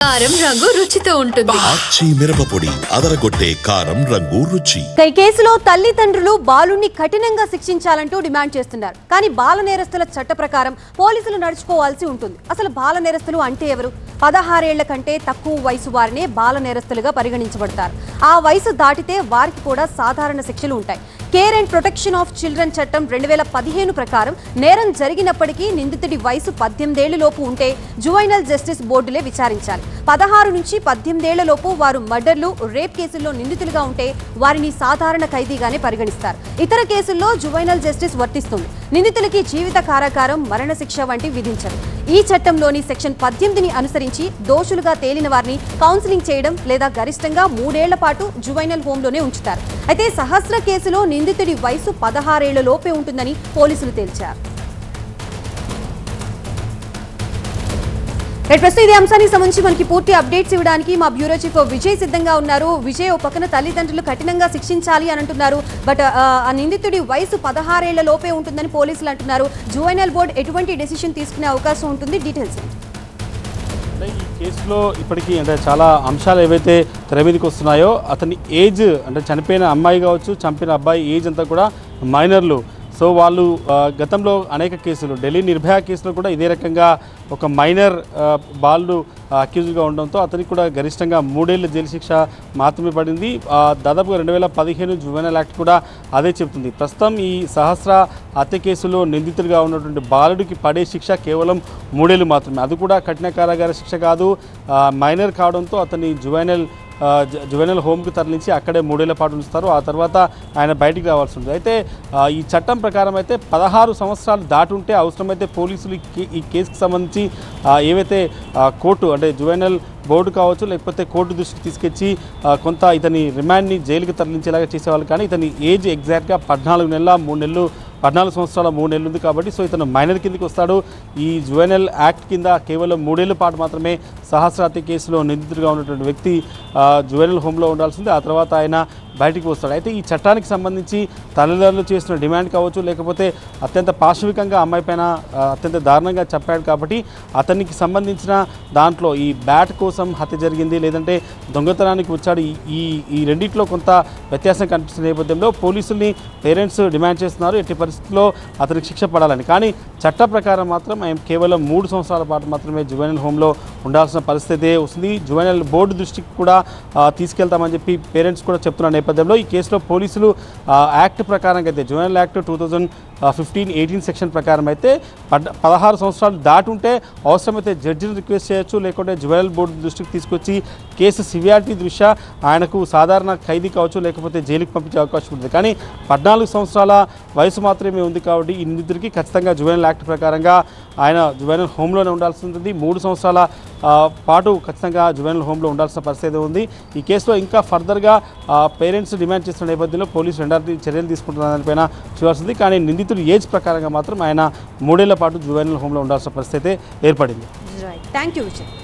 కారం రంగు రుచితో ఉంటుంది. ఆచి మిరపపొడి అదరగొట్టే కారం రంగు రుచి. ఈ కేసులో తల్లిదండ్రులు బాలుని కఠినంగా శిక్షించాలంటూ డిమాండ్ చేస్తున్నారు. కానీ బాల నేరస్తుల చట్ట ప్రకారం పోలీసులు నడుచుకోవాల్సి ఉంటుంది. అసలు బాల నేరస్తులు అంటే ఎవరు? 16 ఏళ్ల కంటే తక్కువ వయసు వారినే బాల నేరస్తులుగా పరిగణించబడతారు. ఆ వయసు దాటితే వారికి కూడా సాధారణ శిక్షలు ఉంటాయి. Care and protection of children చట్టం 2015 ప్రకారం నేరం జరిగినప్పటికీ నిందితుడి వయసు 18 ఏళ్ల లోపు ఉంటే జువైనల్ జస్టిస్ బోర్డులే విచారించాలి. 16 నుంచి 18 ఏళ్ల లోపు వారు మర్డర్లు, రేప్ కేసుల్లో నిందితులుగా ఉంటే వారిని సాధారణ ఖైదీగానే పరిగణిస్తారు. ఇతర కేసుల్లో జువైనల్ జస్టిస్ వర్తిస్తుంది. నిందితులకి జీవిత కారాగారం, మరణశిక్ష వంటి విధించరు. ఈ చట్టంలోని సెక్షన్ 18ని అనుసరించి దోషులుగా తేలిన వారిని కౌన్సిలింగ్ చేయడం లేదా గరిష్టంగా 3 ఏళ్ల పాటు జువైనల్ హోంలోనే ఉంచుతారు. అయితే సహస్ర కేసులో నిందితుడి వయసు 16 ఏళ్ల లోపే ఉంటుందని పోలీసులు తేల్చారు. ప్రస్తుతం ఇదే అంశానికి సంబంధించి మనకి పూర్తి అప్డేట్స్ ఇవ్వడానికి మా బ్యూరో చీఫ్ విజయ్ సిద్ధంగా ఉన్నారు. విజయ్, ఓ పక్కన తల్లిదండ్రులు కఠినంగా శిక్షించాలి అని అంటున్నారు. బట్ ఆ నిందితుడి వయసు 16 ఏళ్ల లోపే ఉంటుందని పోలీసులు అంటున్నారు. జువైనల్ బోర్డు ఎటువంటి డెసిషన్ తీసుకునే అవకాశం ఉంటుంది? డీటెయిల్స్. ఈ కేసులో ఇప్పటికీ అంటే చాలా అంశాలు ఏవైతే తెర మీదకి వస్తున్నాయో, అతని ఏజ్ అంటే చనిపోయిన అమ్మాయి కావచ్చు, చంపిన అబ్బాయి ఏజ్ అంతా కూడా మైనర్లు. సో వాళ్ళు గతంలో అనేక కేసులు, ఢిల్లీ నిర్భయ కేసులో కూడా ఇదే రకంగా ఒక మైనర్ బాలుడు అక్యూజ్గా ఉండడంతో అతనికి కూడా గరిష్టంగా 3 ఏళ్ల జైలు శిక్ష మాత్రమే పడింది. దాదాపుగా 2015 జువెనైల్ యాక్ట్ కూడా అదే చెబుతుంది. ప్రస్తుతం ఈ సహస్ర హత్య కేసులో నిందితులుగా ఉన్నటువంటి బాలుడికి పడే శిక్ష కేవలం 3 ఏళ్ళు మాత్రమే. అది కూడా కఠిన కారాగార శిక్ష కాదు. మైనర్ కావడంతో అతన్ని జువెనైల్ హోమ్కి తరలించి అక్కడే 3 ఏళ్ల పాటు ఉంచుతారు. ఆ తర్వాత ఆయన బయటికి రావాల్సి ఉంటుంది. అయితే ఈ చట్టం ప్రకారం అయితే 16 సంవత్సరాలు దాటుంటే అవసరమైతే పోలీసులు ఈ కేసుకు సంబంధించి ఏవైతే కోర్టు అంటే జువెనైల్ బోర్డు కావచ్చు, లేకపోతే కోర్టు దృష్టికి తీసుకొచ్చి కొంత ఇతని రిమాండ్ని జైలుకి తరలించేలాగా చేసేవాళ్ళు. కానీ ఇతని ఏజ్ ఎగ్జాక్ట్గా 14 సంవత్సరాల 3 నెలలు ఉంది కాబట్టి సో ఇతను మైనర్ కిందకి వస్తాడు. ఈ జువెనైల్ యాక్ట్ కింద కేవలం 3 ఏళ్ల పాటు మాత్రమే సహస్ర హత్య కేసులో నిందితుడిగా ఉన్నటువంటి వ్యక్తి జువెనైల్ హోమ్లో ఉండాల్సింది. ఆ తర్వాత ఆయన బయటికి వస్తాడు. అయితే ఈ చట్టానికి సంబంధించి తల్లిదండ్రులు చేస్తున్న డిమాండ్ కావచ్చు, లేకపోతే అత్యంత పాశవికంగా అమ్మాయి పైన అత్యంత దారుణంగా చెప్పాడు కాబట్టి అతనికి సంబంధించిన దాంట్లో ఈ బ్యాట్ కోసం హత్య జరిగింది, లేదంటే దొంగతనానికి వచ్చాడు, ఈ రెండింటిలో కొంత వ్యత్యాసం కనిపిస్తున్న నేపథ్యంలో పోలీసుల్ని పేరెంట్స్ డిమాండ్ చేస్తున్నారు ఎట్టి పరిస్థితుల్లో అతనికి శిక్ష పడాలని. కానీ చట్ట ప్రకారం మాత్రం ఆయన కేవలం 3 సంవత్సరాల పాటు మాత్రమే జువెనైల్ హోమ్లో ఉండాల్సిన పరిస్థితి వస్తుంది. జువెనైల్ బోర్డు దృష్టికి కూడా తీసుకెళ్తామని చెప్పి పేరెంట్స్ కూడా చెప్తున్న నేపథ్యంలో ఈ కేసులో పోలీసులు యాక్ట్ ప్రకారం అయితే జువెనైల్ యాక్ట్ 2015-18 సెక్షన్ ప్రకారం అయితే 16 సంవత్సరాలు దాటుంటే అవసరమైతే జడ్జిని రిక్వెస్ట్ చేయొచ్చు, లేకుంటే జువెనైల్ బోర్డు దృష్టికి తీసుకొచ్చి కేసు సివియారిటీ దృష్ట్యా ఆయనకు సాధారణ ఖైదీ కావచ్చు, లేకపోతే జైలుకి పంపించే అవకాశం ఉంటుంది. కానీ 14 సంవత్సరాల వయసు మాత్రమే ఉంది కాబట్టి ఈ నిందితుడికి ఖచ్చితంగా జువెనైల్ యాక్ట్ ప్రకారంగా ఆయన జువెనైల్ హోమ్లోనే ఉండాల్సి ఉంటుంది. 3 సంవత్సరాల పాటు ఖచ్చితంగా జువెనైల్ హోమ్లో ఉండాల్సిన పరిస్థితి ఉంది. ఈ కేసులో ఇంకా ఫర్దర్గా పేరెంట్స్ డిమాండ్ చేస్తున్న నేపథ్యంలో పోలీసులు ఎలాంటి చర్యలు తీసుకుంటున్న దానిపైన చూడాల్సింది. కానీ నిందితుడు ఏజ్ ప్రకారంగా మాత్రం ఆయన 3 ఏళ్ల పాటు జువెనైల్ హోమ్లో ఉండాల్సిన పరిస్థితి ఏర్పడింది. Thank you Vijay.